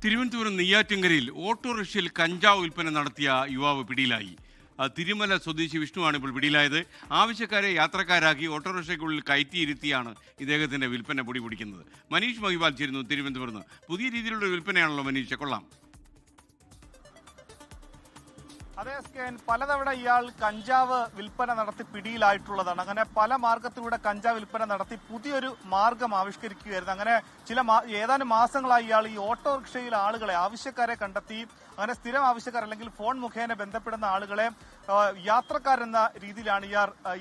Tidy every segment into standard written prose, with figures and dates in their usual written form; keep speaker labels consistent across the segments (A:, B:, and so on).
A: തിരുവനന്തപുരം നെയ്യാറ്റിൻകരയിൽ ഓട്ടോറിക്ഷയിൽ കഞ്ചാവ് വിൽപ്പന നടത്തിയ യുവാവ് പിടിയിലായി. തിരുമല സ്വദേശി വിഷ്ണുവാണ് ഇപ്പോൾ പിടിയിലായത്. ആവശ്യക്കാരെ യാത്രക്കാരാക്കി ഓട്ടോറിക്ഷയ്ക്കുള്ളിൽ കയറ്റിയിരുത്തിയാണ് ഇദ്ദേഹത്തിന്റെ വിൽപ്പന പിടിക്കുന്നത്. മനീഷ് മഹിവാൽ ചേരുന്നു തിരുവനന്തപുരത്ത്. പുതിയ രീതിയിലുള്ള വിൽപ്പനയാണല്ലോ മനീഷ്, കൊള്ളാം.
B: അതേ സ്കേൻ, പലതവണ ഇയാൾ കഞ്ചാവ് വിൽപ്പന നടത്തി പിടിയിലായിട്ടുള്ളതാണ്. അങ്ങനെ പല മാർഗത്തിലൂടെ കഞ്ചാവ് വിൽപ്പന നടത്തി പുതിയൊരു മാർഗം ആവിഷ്കരിക്കുകയായിരുന്നു. അങ്ങനെ ഏതാനും മാസങ്ങളായി ഇയാൾ ഈ ഓട്ടോറിക്ഷയിൽ ആളുകളെ, ആവശ്യക്കാരെ കണ്ടെത്തി അങ്ങനെ സ്ഥിരം ആവശ്യക്കാർ അല്ലെങ്കിൽ ഫോൺ മുഖേന ബന്ധപ്പെടുന്ന ആളുകളെ യാത്രക്കാരെന്ന രീതിയിലാണ്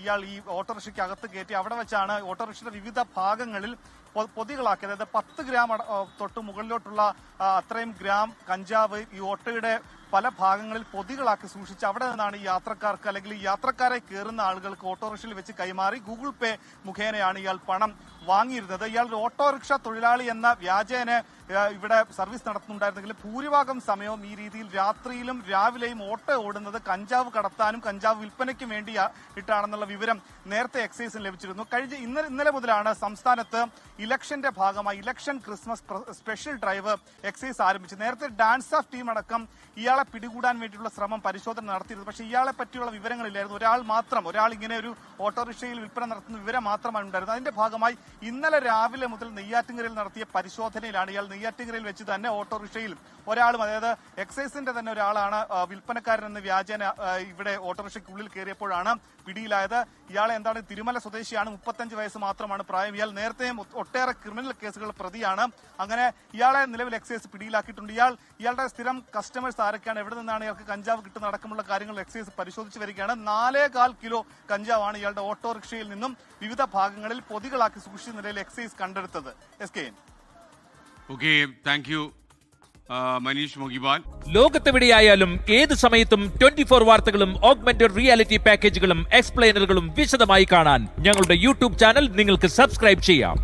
B: ഇയാൾ ഈ ഓട്ടോറിക്ഷയ്ക്ക് അകത്ത് കയറ്റി അവിടെ വെച്ചാണ് ഓട്ടോറിക്ഷയുടെ വിവിധ ഭാഗങ്ങളിൽ പൊതികളാക്കി, അതായത് 10 ഗ്രാം തൊട്ട് മുകളിലോട്ടുള്ള അത്രയും ഗ്രാം കഞ്ചാവ് ഈ ഓട്ടോയുടെ പല ഭാഗങ്ങളിൽ പൊതികളാക്കി സൂക്ഷിച്ച് അവിടെ നിന്നാണ് ഈ യാത്രക്കാർക്ക് അല്ലെങ്കിൽ ഈ യാത്രക്കാരെ കയറുന്ന ആളുകൾക്ക് ഓട്ടോറിക്ഷയിൽ വെച്ച് കൈമാറി ഗൂഗിൾ പേ മുഖേനയാണ് ഇയാൾ പണം വാങ്ങിയിരുന്നത്. ഇയാൾ ഒരു ഓട്ടോറിക്ഷ തൊഴിലാളി എന്ന വ്യാജേന ഇവിടെ സർവീസ് നടത്തുന്നുണ്ടായിരുന്നെങ്കിൽ ഭൂരിഭാഗം സമയവും ഈ രീതിയിൽ രാത്രിയിലും രാവിലെയും ഓട്ടോ ഓടുന്നത് കഞ്ചാവ് കടത്താനും കഞ്ചാവ് വിൽപ്പനയ്ക്കും വേണ്ടി ഇട്ടാണെന്നുള്ള വിവരം നേരത്തെ എക്സൈസിന് ലഭിച്ചിരുന്നു. ഇന്നലെ മുതലാണ് സംസ്ഥാനത്ത് ഇലക്ഷന്റെ ഭാഗമായി election Christmas special drive excise ആരംഭിച്ചു. നേരത്തെ ഡാൻസ് ഓഫ് ടീം അടക്കം ഇയാളെ പിടികൂടാൻ വേണ്ടിയുള്ള ശ്രമം പരിശോധന നടത്തിയിരുന്നു. പക്ഷേ ഇയാളെ പറ്റിയുള്ള വിവരങ്ങളില്ലായിരുന്നു. ഒരാൾ ഇങ്ങനെ ഒരു ഓട്ടോറിക്ഷയിൽ വിൽപ്പന നടത്തുന്ന വിവരം മാത്രമാണ് ഉണ്ടായിരുന്നത്. അതിന്റെ ഭാഗമായി ഇന്നലെ രാവിലെ മുതൽ നെയ്യാറ്റിൻകരയിൽ നടത്തിയ പരിശോധനയിലാണ് ഇയാൾ നെയ്യാറ്റിൻകരയിൽ വെച്ച് തന്നെ ഓട്ടോറിക്ഷയിൽ ഒരാളും, അതായത് എക്സൈസിന്റെ തന്നെ ഒരാളാണ് വിൽപ്പനക്കാരനെന്ന് വ്യാജേന ഇവിടെ ഓട്ടോറിക്ഷയ്ക്കുള്ളിൽ കയറിയപ്പോഴാണ് പിടിയിലായത്. ഇയാളെ എന്താണ്, തിരുമല സ്വദേശിയാണ്, 35 വയസ്സ് മാത്രമാണ് പ്രായം. ഇയാൾ നേരത്തെയും ഒട്ടേറെ ക്രിമിനൽ കേസുകൾ പ്രതിയാണ്. അങ്ങനെ ഇയാളെ നിലവിൽ എക്സൈസ് പിടിയിലാക്കിയിട്ടുണ്ട്. ഇയാളുടെ സ്ഥിരം കസ്റ്റമേഴ്സ് ആരൊക്കെയാണ്, എവിടെ നിന്നാണ് ഇയാൾക്ക് കഞ്ചാവ് കിട്ടുന്ന അടക്കമുള്ള കാര്യങ്ങൾ എക്സൈസ് പരിശോധിച്ച് വരികയാണ്. 4.25 കിലോ കഞ്ചാവാണ് ഇയാളുടെ ഓട്ടോറിക്ഷയിൽ നിന്നും വിവിധ ഭാഗങ്ങളിൽ പൊതികളാക്കി സൂക്ഷിച്ച നിലയിൽ എക്സൈസ് കണ്ടെടുത്തത്.
A: Okay, thank you Manish Mohibal.
C: ലോകത്തെവിടെയായാലും ഏത് സമയത്തും 24 വാർത്തകളും ഓഗ്മെന്റഡ് റിയാലിറ്റി പാക്കേജുകളും എക്സ്പ്ലെയിനറുകളും വിശദമായി കാണാൻ ഞങ്ങളുടെ യൂട്യൂബ് ചാനൽ നിങ്ങൾക്ക് സബ്സ്ക്രൈബ് ചെയ്യാം.